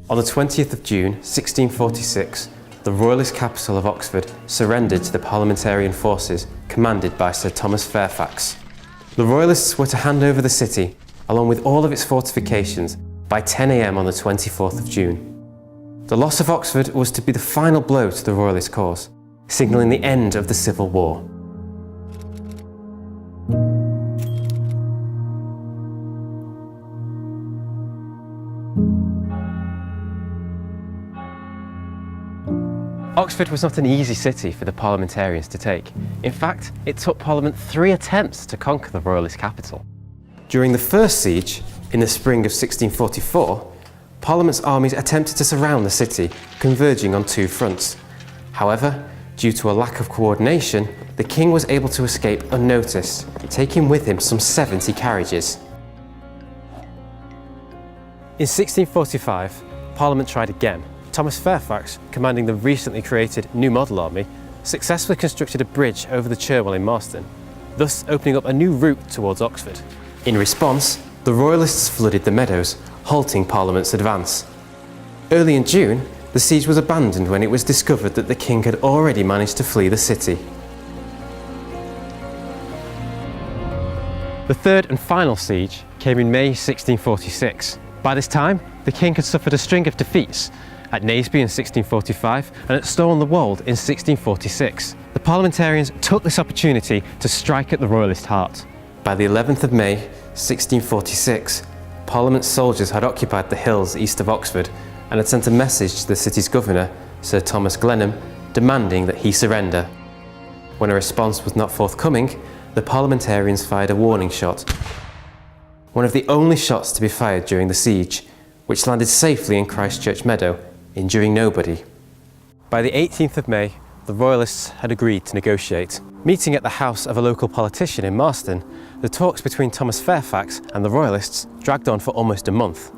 On the 20th of June 1646, the Royalist Capital of Oxford surrendered to the Parliamentarian forces commanded by Sir Thomas Fairfax. The Royalists were to hand over the city, along with all of its fortifications, by 10 AM on the 24th of June. The loss of Oxford was to be the final blow to the Royalist cause, signalling the end of the Civil War. Oxford was not an easy city for the parliamentarians to take. In fact, it took Parliament 3 attempts to conquer the Royalist capital. During the first siege, in the spring of 1644, Parliament's armies attempted to surround the city, converging on 2 fronts. However, due to a lack of coordination, the king was able to escape unnoticed, taking with him some 70 carriages. In 1645, Parliament tried again. Thomas Fairfax, commanding the recently created New Model Army, successfully constructed a bridge over the Cherwell in Marston, thus opening up a new route towards Oxford. In response, the Royalists flooded the meadows, halting Parliament's advance. Early in June, the siege was abandoned when it was discovered that the king had already managed to flee the city. The third and final siege came in May 1646. By this time, the king had suffered a string of defeats at Naseby in 1645 and at Stow-on-the-Wold in 1646. The parliamentarians took this opportunity to strike at the Royalist heart. By the 11th of May 1646, Parliament's soldiers had occupied the hills east of Oxford and had sent a message to the city's governor, Sir Thomas Glenham, demanding that he surrender. When a response was not forthcoming, the parliamentarians fired a warning shot, one of the only shots to be fired during the siege, which landed safely in Christchurch Meadow, injuring nobody. By the 18th of May, the Royalists had agreed to negotiate. Meeting at the house of a local politician in Marston, the talks between Thomas Fairfax and the Royalists dragged on for almost a month.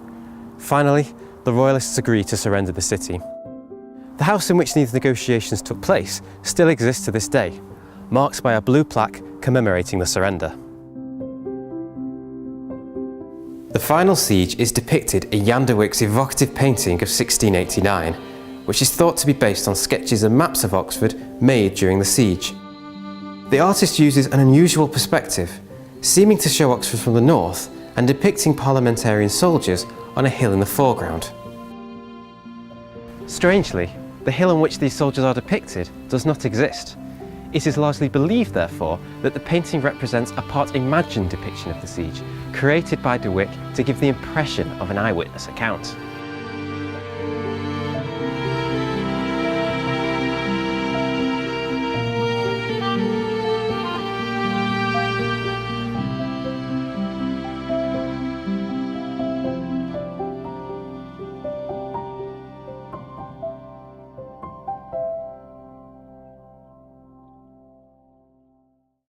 Finally, the Royalists agreed to surrender the city. The house in which these negotiations took place still exists to this day, marked by a blue plaque commemorating the surrender. The final siege is depicted in Jan de Wyk's evocative painting of 1689, which is thought to be based on sketches and maps of Oxford made during the siege. The artist uses an unusual perspective, seeming to show Oxford from the north and depicting parliamentarian soldiers on a hill in the foreground. Strangely, the hill on which these soldiers are depicted does not exist. It is largely believed, therefore, that the painting represents a part-imagined depiction of the siege, created by de Wyck to give the impression of an eyewitness account.